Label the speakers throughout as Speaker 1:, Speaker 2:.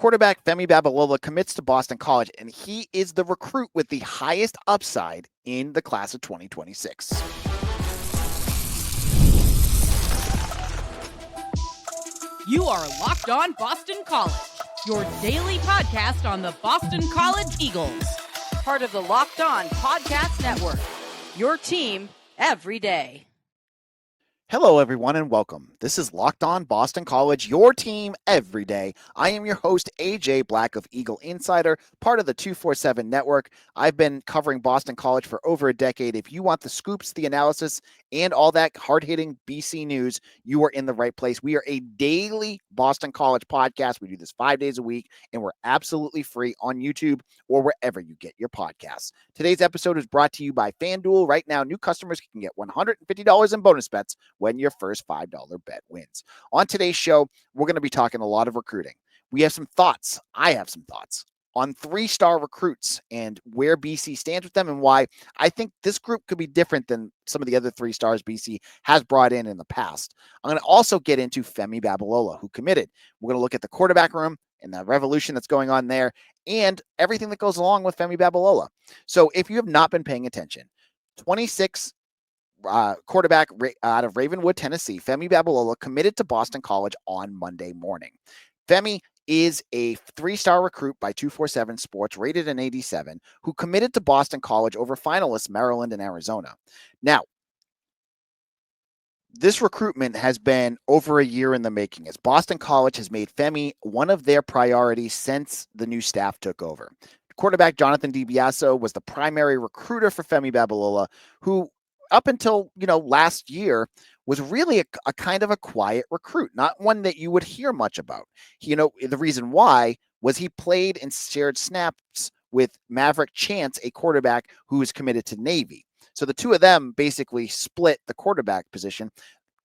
Speaker 1: Quarterback Femi Babalola commits to Boston College, and he is the recruit with the highest upside in the class of 2026.
Speaker 2: You are Locked On Boston College, your daily podcast on the Boston College Eagles. Part of the Locked On Podcast Network, your team every day.
Speaker 1: Hello, everyone, and welcome. This is Locked On Boston College, your team every day. I am your host, AJ Black of Eagle Insider, part of the 247 Network. I've been covering Boston College for over a decade. If you want the scoops, the analysis, and all that hard-hitting BC news, you are in the right place. We are a daily Boston College podcast. We do this 5 days a week, and we're absolutely free on YouTube or wherever you get your podcasts. Today's episode is brought to you by FanDuel. Right now, new customers can get $150 in bonus bets when your first $5 bet wins. On today's show, we're going to be talking a lot of recruiting. We have some thoughts. I have some thoughts on 3-star recruits and where BC stands with them and why I think this group could be different than some of the other 3 stars BC has brought in the past. I'm going to also get into Femi Babalola, who committed. We're going to look at the quarterback room and the revolution that's going on there and everything that goes along with Femi Babalola. So if you have not been paying attention, 26 quarterback out of Ravenwood, Tennessee, Femi Babalola committed to Boston College on Monday morning. Femi is a 3-star recruit by 247 Sports, rated an 87, who committed to Boston College over finalists Maryland and Arizona. Now, this recruitment has been over a year in the making, as Boston College has made Femi one of their priorities since the new staff took over. Quarterback Jonathan DiBiaso was the primary recruiter for Femi Babalola, who up until, last year was really a kind of a quiet recruit, not one that you would hear much about. The reason why was he played and shared snaps with Maverick Chance, a quarterback who is committed to Navy. So the two of them basically split the quarterback position,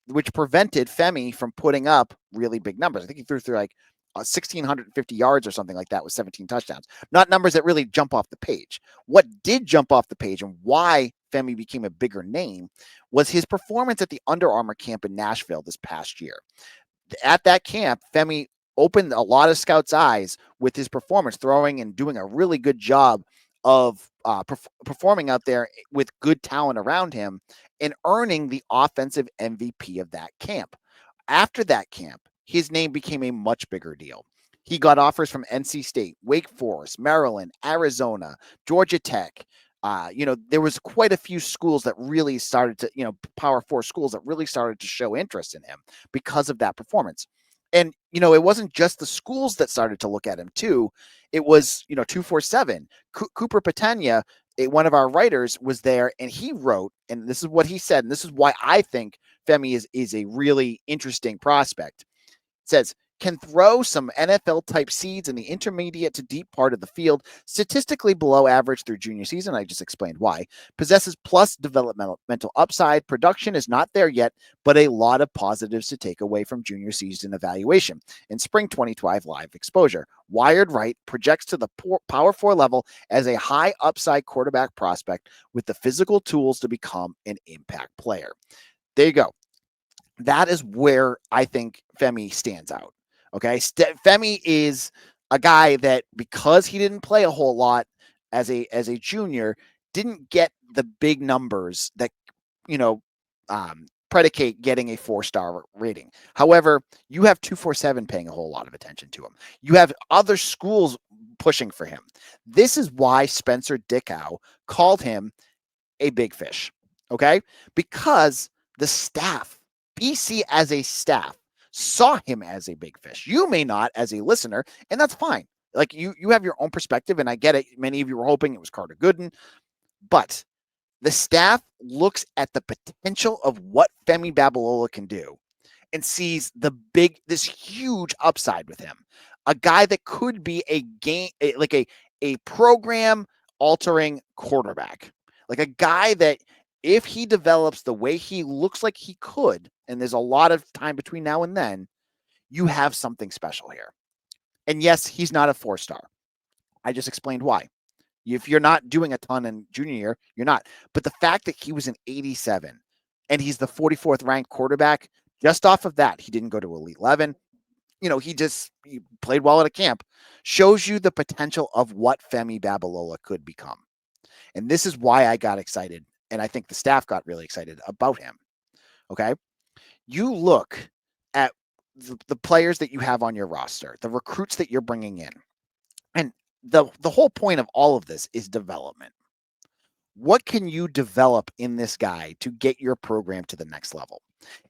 Speaker 1: which prevented Femi from putting up really big numbers. I think he threw like 1,650 yards or something like that with 17 touchdowns. Not numbers that really jump off the page. What did jump off the page and why Femi became a bigger name was his performance at the Under Armour camp in Nashville this past year. At that camp, Femi opened a lot of scouts' eyes with his performance, throwing and doing a really good job of performing out there with good talent around him and earning the offensive MVP of that camp. After that camp, his name became a much bigger deal. He got offers from NC State, Wake Forest, Maryland, Arizona, Georgia Tech. There was quite a few schools that really started to, Power 4 schools that really started to show interest in him because of that performance. And, it wasn't just the schools that started to look at him too. It was, 247. Cooper Patania, one of our writers, was there, and he wrote, and this is what he said, and this is why I think Femi is a really interesting prospect. It says, can throw some NFL-type seeds in the intermediate to deep part of the field, statistically below average through junior season. I just explained why. Possesses plus developmental upside. Production is not there yet, but a lot of positives to take away from junior season evaluation. In spring 2012 live exposure. Wired right, projects to the Power 4 level as a high upside quarterback prospect with the physical tools to become an impact player. There you go. That is where I think Femi stands out. Okay. Femi is a guy that, because he didn't play a whole lot as a junior, didn't get the big numbers that, predicate getting a 4-star rating. However, you have 247 paying a whole lot of attention to him. You have other schools pushing for him. This is why Spencer Dickow called him a big fish. Okay. Because the staff, BC as a staff, saw him as a big fish. You may not as a listener, and that's fine. Like you have your own perspective, and I get it. Many of you were hoping it was Carter Gooden, but the staff looks at the potential of what Femi Babalola can do and sees this huge upside with him. A guy that could be a program altering quarterback, like a guy that, if he develops the way he looks like he could, and there's a lot of time between now and then, you have something special here. And yes, he's not a 4-star. I just explained why. If you're not doing a ton in junior year, you're not. But the fact that he was an 87 and he's the 44th ranked quarterback, just off of that, he didn't go to Elite 11. He played well at a camp. shows you the potential of what Femi Babalola could become. And this is why I got excited. And I think the staff got really excited about him. Okay. You look at the players that you have on your roster, the recruits that you're bringing in. And the whole point of all of this is development. What can you develop in this guy to get your program to the next level?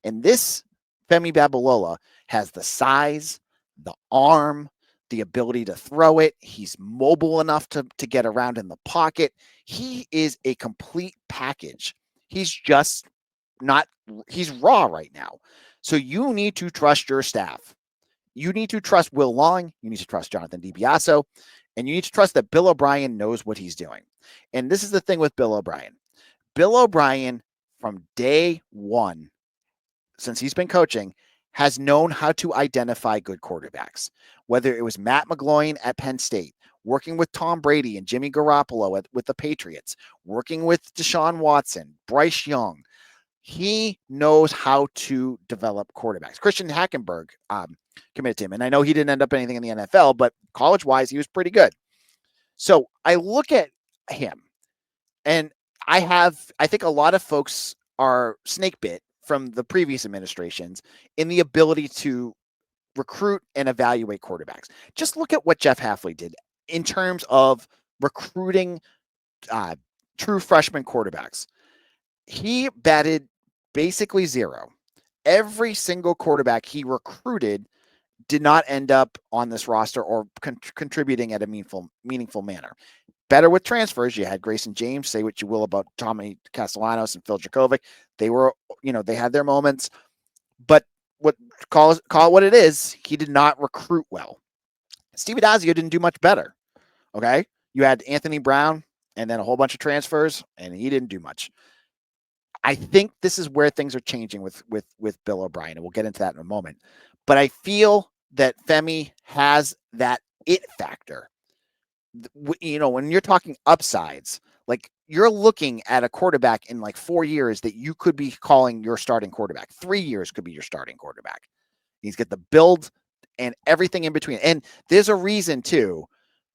Speaker 1: And this Femi Babalola has the size, the arm, the ability to throw it. He's mobile enough to get around in the pocket. He is a complete package. He's just not, he's raw right now. So you need to trust your staff. You need to trust Will Long. You need to trust Jonathan DiBiase. And you need to trust that Bill O'Brien knows what he's doing. And this is the thing with Bill O'Brien. Bill O'Brien, from day one, since he's been coaching, has known how to identify good quarterbacks. Whether it was Matt McGloin at Penn State, working with Tom Brady and Jimmy Garoppolo with the Patriots, working with Deshaun Watson, Bryce Young, he knows how to develop quarterbacks. Christian Hackenberg committed to him. And I know he didn't end up anything in the NFL, but college-wise, he was pretty good. So I look at him, and I think a lot of folks are snake bit from the previous administrations in the ability to recruit and evaluate quarterbacks. Just look at what Jeff Hafley did in terms of recruiting true freshman quarterbacks. He batted basically zero. Every single quarterback he recruited did not end up on this roster or contributing at a meaningful manner. Better with transfers. You had Grayson James. Say what you will about Tommy Castellanos and Phil Dracovic. They were, they had their moments, but call it what it is. He did not recruit well. Steve Addazio didn't do much better. Okay. You had Anthony Brown and then a whole bunch of transfers, and he didn't do much. I think this is where things are changing with Bill O'Brien, and we'll get into that in a moment. But I feel that Femi has that it factor. When you're talking upsides, like you're looking at a quarterback in like 4 years that you could be calling your starting quarterback. 3 years could be your starting quarterback. He's got the build and everything in between. And there's a reason too,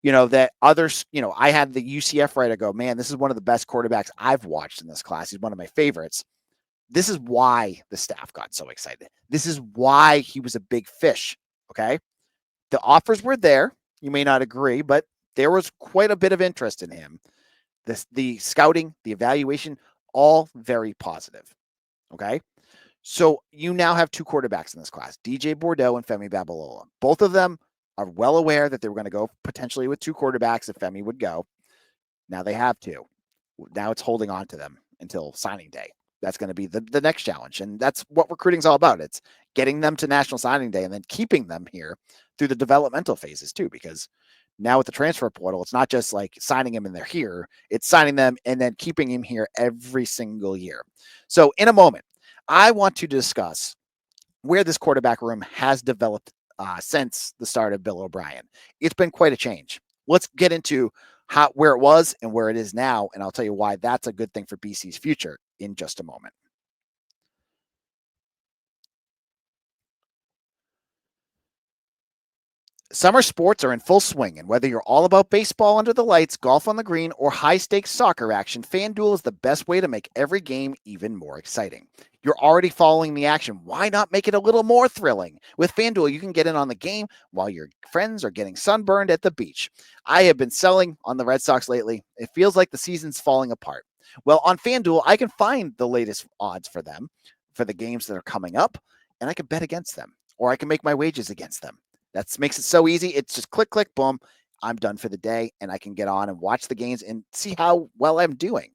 Speaker 1: that others, I had the UCF writer go, man, this is one of the best quarterbacks I've watched in this class. He's one of my favorites. This is why the staff got so excited. This is why he was a big fish. Okay. The offers were there. You may not agree, but there was quite a bit of interest in him. The scouting, the evaluation, all very positive. Okay. So you now have two quarterbacks in this class, DJ Bordeaux and Femi Babalola. Both of them are well aware that they were going to go potentially with two quarterbacks if Femi would go. Now they have two. Now it's holding on to them until signing day. That's going to be the next challenge. And that's what recruiting is all about. It's getting them to National Signing Day and then keeping them here through the developmental phases too, because now with the transfer portal, it's not just like signing them and they're here. It's signing them and then keeping him here every single year. So in a moment, I want to discuss where this quarterback room has developed since the start of Bill O'Brien. It's been quite a change. Let's get into where it was and where it is now, and I'll tell you why that's a good thing for BC's future in just a moment. Summer sports are in full swing, and whether you're all about baseball under the lights, golf on the green, or high-stakes soccer action, FanDuel is the best way to make every game even more exciting. You're already following the action. Why not make it a little more thrilling? With FanDuel, you can get in on the game while your friends are getting sunburned at the beach. I have been selling on the Red Sox lately. It feels like the season's falling apart. Well, on FanDuel, I can find the latest odds for them, for the games that are coming up, and I can bet against them, or I can make my wages against them. That makes it so easy. It's just click, click, boom. I'm done for the day, and I can get on and watch the games and see how well I'm doing.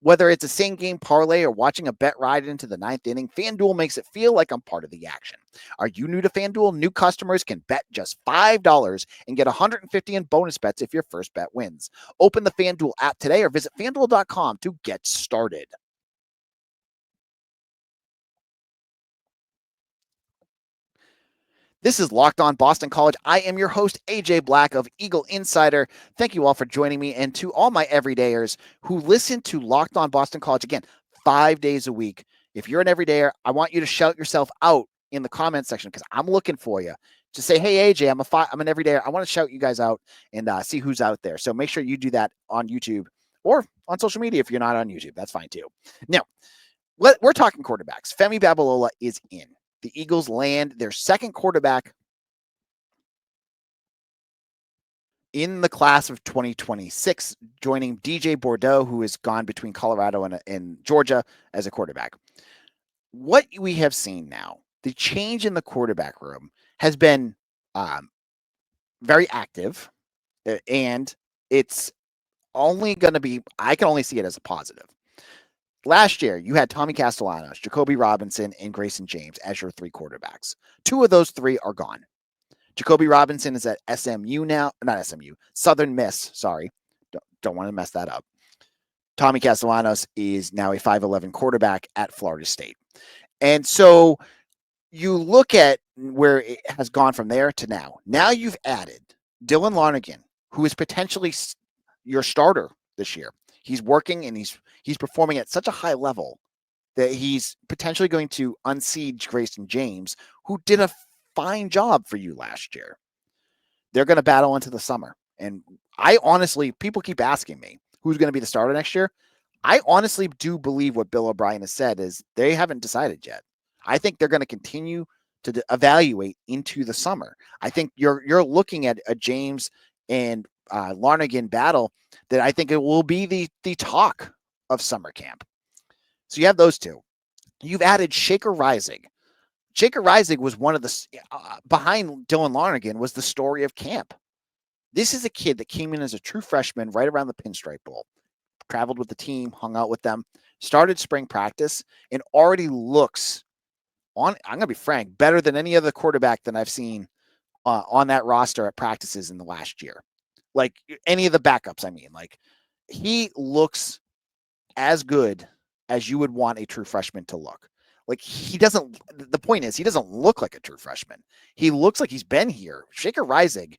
Speaker 1: Whether it's a same game parlay or watching a bet ride into the ninth inning, FanDuel makes it feel like I'm part of the action. Are you new to FanDuel? New customers can bet just $5 and get $150 in bonus bets if your first bet wins. Open the FanDuel app today or visit FanDuel.com to get started. This is Locked On Boston College. I am your host, AJ Black of Eagle Insider. Thank you all for joining me, and to all my everydayers who listen to Locked On Boston College, again, 5 days a week. If you're an everydayer, I want you to shout yourself out in the comment section because I'm looking for you. Just say, hey, AJ, I'm an everyday. I want to shout you guys out and see who's out there. So make sure you do that on YouTube or on social media if you're not on YouTube. That's fine too. Now, we're talking quarterbacks. Femi Babalola is in. The Eagles land their second quarterback in the class of 2026, joining DJ Bordeaux, who has gone between Colorado and Georgia as a quarterback. What we have seen now, the change in the quarterback room has been very active, and it's only going to be, I can only see it as a positive. Last year, you had Tommy Castellanos, Jacoby Robinson, and Grayson James as your three quarterbacks. Two of those three are gone. Jacoby Robinson is at SMU now, not SMU, Southern Miss, sorry. Don't want to mess that up. Tommy Castellanos is now a 5'11 quarterback at Florida State. And so you look at where it has gone from there to now. Now you've added Dylan Lonergan, who is potentially your starter this year. He's working and he's performing at such a high level that he's potentially going to unseat Grayson James, who did a fine job for you last year. They're going to battle into the summer. And I honestly, people keep asking me who's going to be the starter next year. I honestly do believe what Bill O'Brien has said is they haven't decided yet. I think they're going to continue to evaluate into the summer. I think you're looking at a James and Lonergan battle that I think it will be the talk of summer camp. So you have those two. You've added Shaker Reisig. Shaker Reisig was one of the, behind Dylan Lonergan, was the story of camp. This is a kid that came in as a true freshman right around the Pinstripe Bowl, traveled with the team, hung out with them, started spring practice, and already looks, I'm going to be frank, better than any other quarterback that I've seen on that roster at practices in the last year. Like any of the backups, I mean. Like, he looks as good as you would want a true freshman to look. Like, the point is, he doesn't look like a true freshman. He looks like he's been here. Shaker Reisig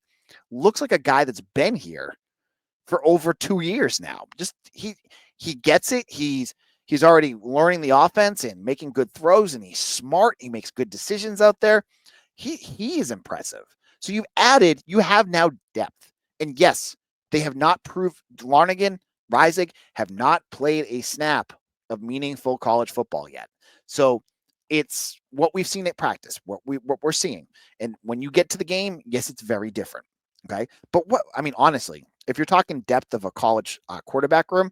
Speaker 1: looks like a guy that's been here for over 2 years now. Just he gets it. He's already learning the offense and making good throws, and he's smart. He makes good decisions out there. He is impressive. So you have now depth. And yes, they have not proved, Lonergan, Reisig have not played a snap of meaningful college football yet. So it's what we've seen at practice, what we're seeing. And when you get to the game, yes, it's very different. Okay. But honestly, if you're talking depth of a college quarterback room,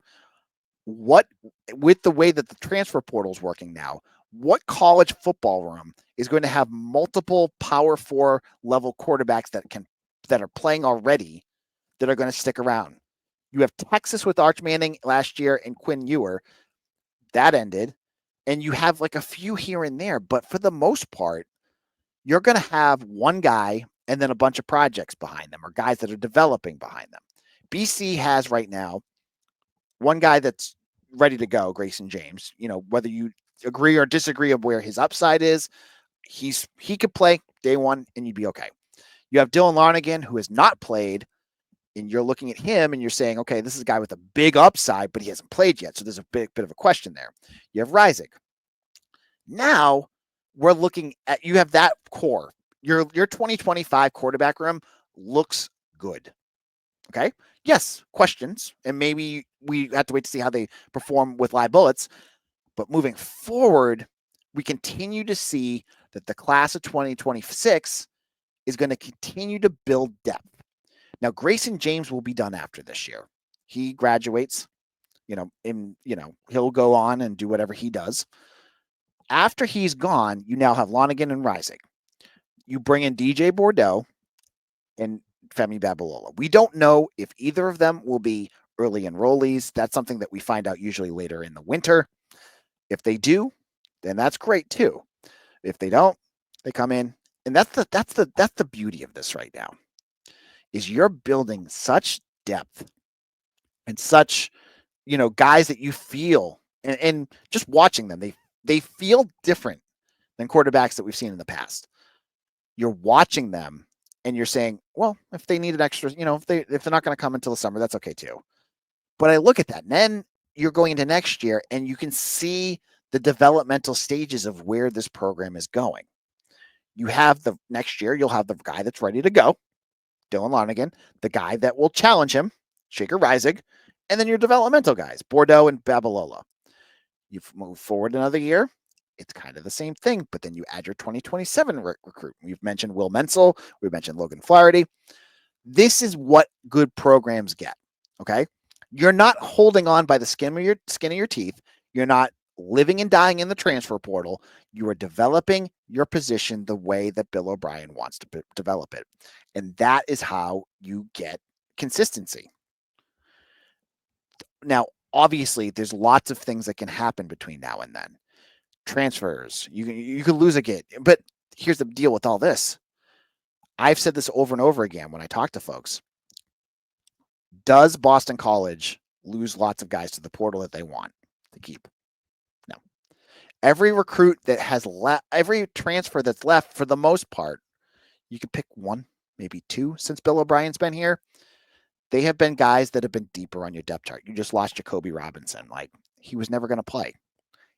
Speaker 1: with the way that the transfer portal is working now, what college football room is going to have multiple Power 4 level quarterbacks that are playing already that are going to stick around? You have Texas with Arch Manning last year and Quinn Ewer. That ended. And you have like a few here and there. But for the most part, you're going to have one guy and then a bunch of projects behind them, or guys that are developing behind them. BC has right now one guy that's ready to go, Grayson James. Whether you agree or disagree of where his upside is, he could play day one and you'd be okay. You have Dylan Lonergan, who has not played, and you're looking at him and you're saying, okay, this is a guy with a big upside, but he hasn't played yet. So there's a bit of a question there. You have Reisig. Now we're looking at, you have that core. Your 2025 quarterback room looks good. Okay. Yes, questions, and maybe we have to wait to see how they perform with live bullets. But moving forward, we continue to see that the class of 2026 is going to continue to build depth. Now, Grayson James will be done after this year. He graduates, he'll go on and do whatever he does. After he's gone, you now have Lonergan and Reisig. You bring in DJ Bordeaux and Femi Babalola. We don't know if either of them will be early enrollees. That's something that we find out usually later in the winter. If they do, then that's great too. If they don't, they come in. And that's the beauty of this right now, is you're building such depth and such, guys that you feel, and just watching them, they feel different than quarterbacks that we've seen in the past. You're watching them and you're saying, well, if they need an extra, if they're not going to come until the summer, that's okay too. But I look at that, and then you're going into next year and you can see the developmental stages of where this program is going. You have the next year, you'll have the guy that's ready to go, Dylan Lonergan, the guy that will challenge him, Shaker Reisig, and then your developmental guys, Bordeaux and Babalola. You've moved forward another year. It's kind of the same thing, but then you add your 2027 recruit. We've mentioned Will Menzel. We've mentioned Logan Flaherty. This is what good programs get. Okay. You're not holding on by the skin of your teeth. You're not living and dying in the transfer portal. You are developing your position the way that Bill O'Brien wants to develop it. And that is how you get consistency. Now, obviously, there's lots of things that can happen between now and then. Transfers, you could lose a kid. But here's the deal with all this. I've said this over and over again when I talk to folks. Does Boston College lose lots of guys to the portal that they want to keep? No. Every recruit that has left, every transfer that's left, for the most part, you could pick one, maybe two since Bill O'Brien's been here. They have been guys that have been deeper on your depth chart. You just lost Jacoby Robinson. Like, he was never going to play.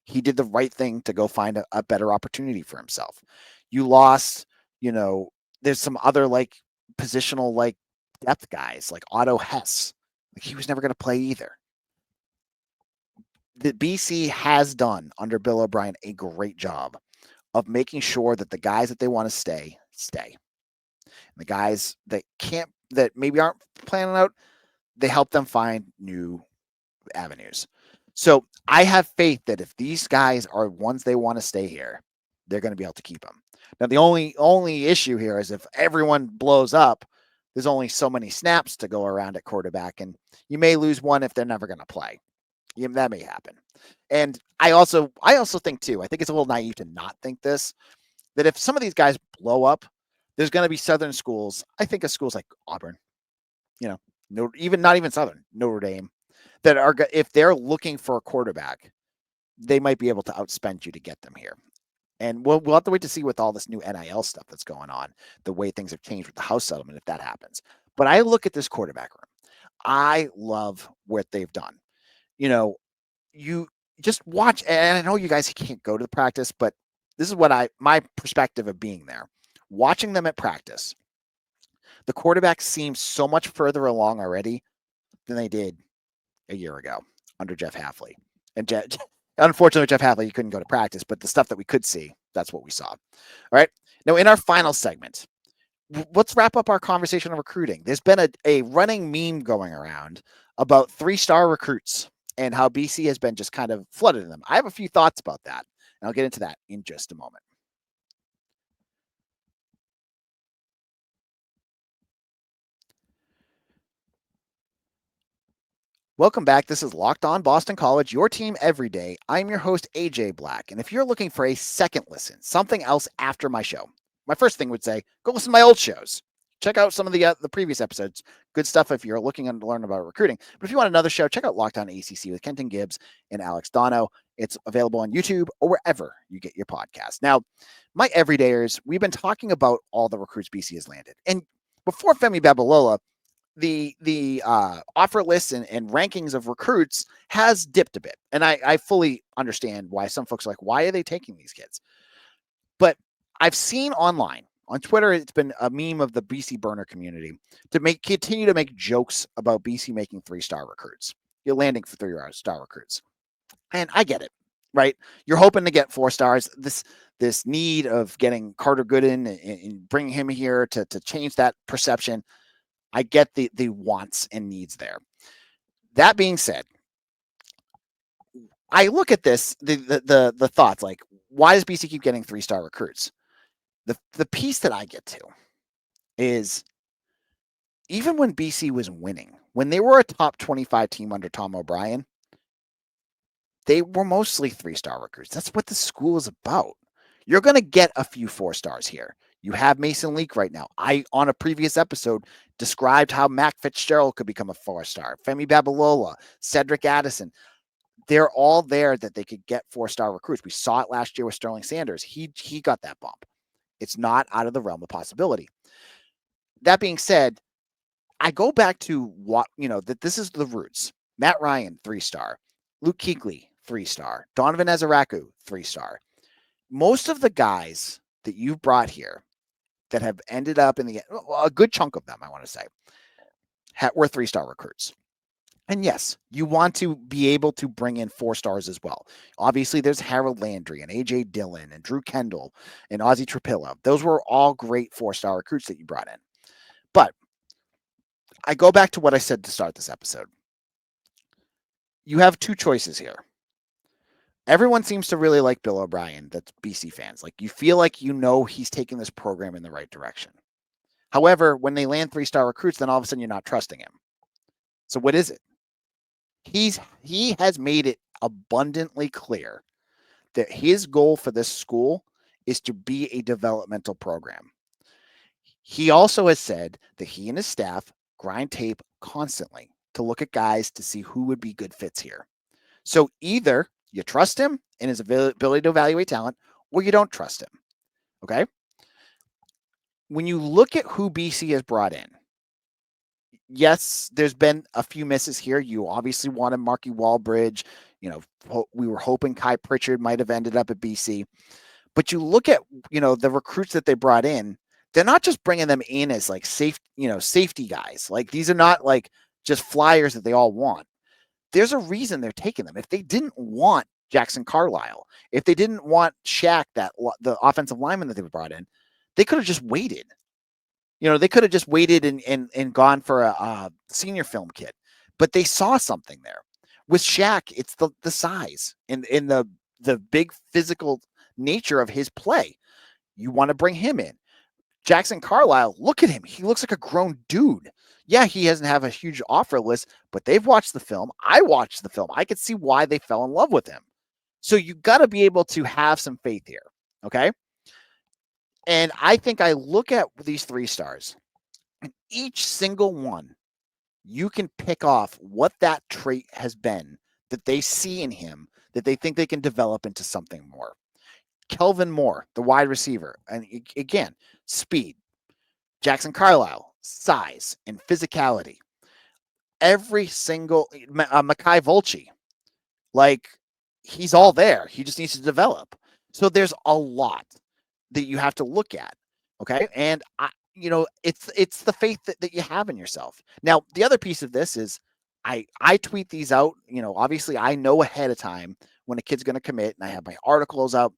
Speaker 1: He did the right thing to go find a better opportunity for himself. You lost, there's some other like positional like depth guys like Otto Hess. Like, he was never going to play either. The BC has done under Bill O'Brien a great job of making sure that the guys that they want to stay. And the guys that maybe aren't planning out, they help them find new avenues. So I have faith that if these guys are ones they want to stay here, they're going to be able to keep them. Now, the only issue here is if everyone blows up, there's only so many snaps to go around at quarterback, and you may lose one if they're never going to play. That may happen. And I also think too, I think it's a little naive to not think this, that if some of these guys blow up, there's going to be Southern schools. I think of schools like Auburn, not even Southern, Notre Dame, that are, if they're looking for a quarterback, they might be able to outspend you to get them here. And we'll have to wait to see with all this new NIL stuff that's going on, the way things have changed with the house settlement, if that happens. But I look at this quarterback room. I love what they've done. You just watch, and I know you guys can't go to the practice, but this is what my perspective of being there. Watching them at practice, the quarterbacks seem so much further along already than they did a year ago under Jeff Hafley. And unfortunately, Jeff Hafley, you couldn't go to practice, but the stuff that we could see, that's what we saw. All right. Now, in our final segment, let's wrap up our conversation on recruiting. There's been a running meme going around about 3-star recruits and how BC has been just kind of flooded in them. I have a few thoughts about that, and I'll get into that in just a moment. Welcome back. This is Locked On Boston College, your team every day. I'm your host, AJ Black. And if you're looking for a second listen, something else after my show, my first thing would say, go listen to my old shows. Check out some of the previous episodes. Good stuff if you're looking to learn about recruiting. But if you want another show, check out Locked On ACC with Kenton Gibbs and Alex Dono. It's available on YouTube or wherever you get your podcast. Now, my everydayers, we've been talking about all the recruits BC has landed. And before Femi Babalola, the offer lists and rankings of recruits has dipped a bit. And I fully understand why some folks are like, why are they taking these kids? But I've seen online, on Twitter, it's been a meme of the BC burner community to continue to make jokes about BC making 3-star recruits. You're landing for 3-star recruits. And I get it, right? You're hoping to get 4 stars. This need of getting Carter Gooden and bringing him here to change that perception. I get the wants and needs there. That being said, I look at this, the thoughts, like, why does BC keep getting 3-star recruits? The piece that I get to is, even when BC was winning, when they were a top 25 team under Tom O'Brien, they were mostly 3-star recruits. That's what the school is about. You're going to get a few 4 stars here. You have Mason Leak right now. I, on a previous episode, described how Mac Fitzgerald could become a 4-star. Femi Babalola, Cedric Addison. They're all there that they could get 4-star recruits. We saw it last year with Sterling Sanders. He got that bump. It's not out of the realm of possibility. That being said, I go back to what, that this is the roots. Matt Ryan, 3-star. Luke Kuechly, 3-star. Donovan Ezeraku, 3-star. Most of the guys that you've brought here that have ended up in a good chunk of them, I want to say, were 3-star recruits. And yes, you want to be able to bring in 4 stars as well. Obviously, there's Harold Landry and AJ Dillon and Drew Kendall and Ozzie Trapilla. Those were all great 4-star recruits that you brought in. But I go back to what I said to start this episode. You have 2 choices here. Everyone seems to really like Bill O'Brien, that's BC fans. Like, you feel like he's taking this program in the right direction. However, when they land 3-star recruits, then all of a sudden you're not trusting him. So what is it? He has made it abundantly clear that his goal for this school is to be a developmental program. He also has said that he and his staff grind tape constantly to look at guys to see who would be good fits here. So either you trust him and his ability to evaluate talent, or you don't trust him. Okay? When you look at who BC has brought in, yes, there's been a few misses here. You obviously wanted Marky Walbridge. We were hoping Kai Pritchard might have ended up at BC. But you look at, the recruits that they brought in, they're not just bringing them in as like safety guys. Like, these are not like just flyers that they all want. There's a reason they're taking them. If they didn't want Jackson Carlisle, if they didn't want Shaq, the offensive lineman that they brought in, they could have just waited. They could have just waited and gone for a senior film kid, but they saw something there. With Shaq, it's the size and the big physical nature of his play. You want to bring him in. Jackson Carlisle, look at him. He looks like a grown dude. Yeah, he doesn't have a huge offer list, but they've watched the film. I watched the film. I could see why they fell in love with him. So you got to be able to have some faith here, okay? And I think I look at these 3 stars, and each single one, you can pick off what that trait has been that they see in him that they think they can develop into something more. Kelvin Moore, the wide receiver, and again, speed. Jackson Carlisle, size and physicality. Every single Makai Volchi, like, he's all there. He just needs to develop. So there's a lot that you have to look at. Okay. And it's the faith that you have in yourself. Now, the other piece of this is I tweet these out. Obviously I know ahead of time when a kid's going to commit, and I have my articles out.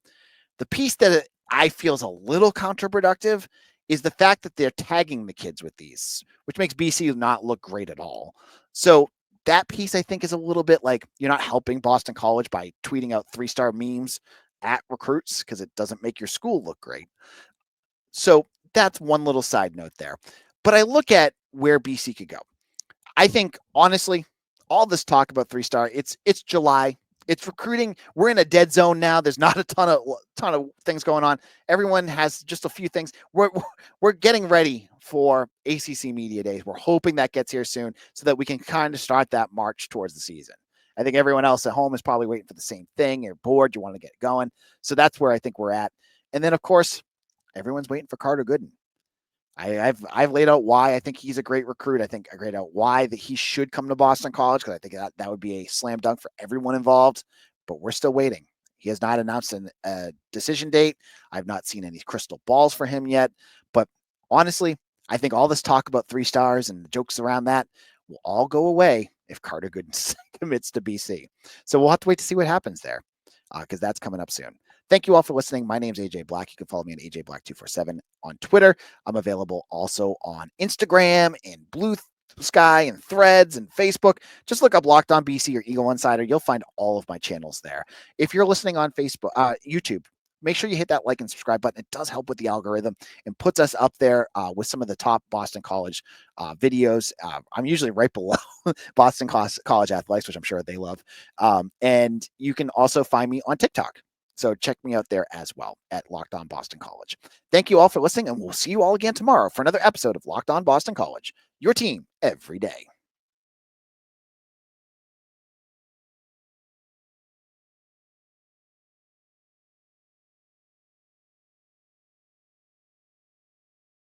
Speaker 1: The piece that I feel is a little counterproductive is the fact that they're tagging the kids with these, which makes BC not look great at all. So that piece, I think, is a little bit like you're not helping Boston College by tweeting out 3-star memes at recruits because it doesn't make your school look great. So that's one little side note there. But I look at where BC could go. I think, honestly, all this talk about 3-star, it's July. It's recruiting. We're in a dead zone now. There's not a ton of things going on. Everyone has just a few things. We're getting ready for ACC Media Days. We're hoping that gets here soon so that we can kind of start that march towards the season. I think everyone else at home is probably waiting for the same thing. You're bored. You want to get going. So that's where I think we're at. And then, of course, everyone's waiting for Carter Gooden. I've laid out why I think he's a great recruit. I think I laid out why that he should come to Boston College, because I think that would be a slam dunk for everyone involved. But we're still waiting. He has not announced a decision date. I've not seen any crystal balls for him yet. But honestly, I think all this talk about 3 stars and the jokes around that will all go away if Carter Gooden commits to BC. So we'll have to wait to see what happens there, because that's coming up soon. Thank you all for listening. My name's AJ Black. You can follow me on AJ Black 247 on Twitter. I'm available also on Instagram and Blue Sky and Threads and Facebook. Just look up Locked On BC or Eagle Insider. You'll find all of my channels there. If you're listening on Facebook, YouTube, make sure you hit that like and subscribe button. It does help with the algorithm and puts us up there with some of the top Boston College videos. I'm usually right below Boston College Athletics, which I'm sure they love. And you can also find me on TikTok. So check me out there as well at Locked On Boston College. Thank you all for listening, and we'll see you all again tomorrow for another episode of Locked On Boston College, your team every day.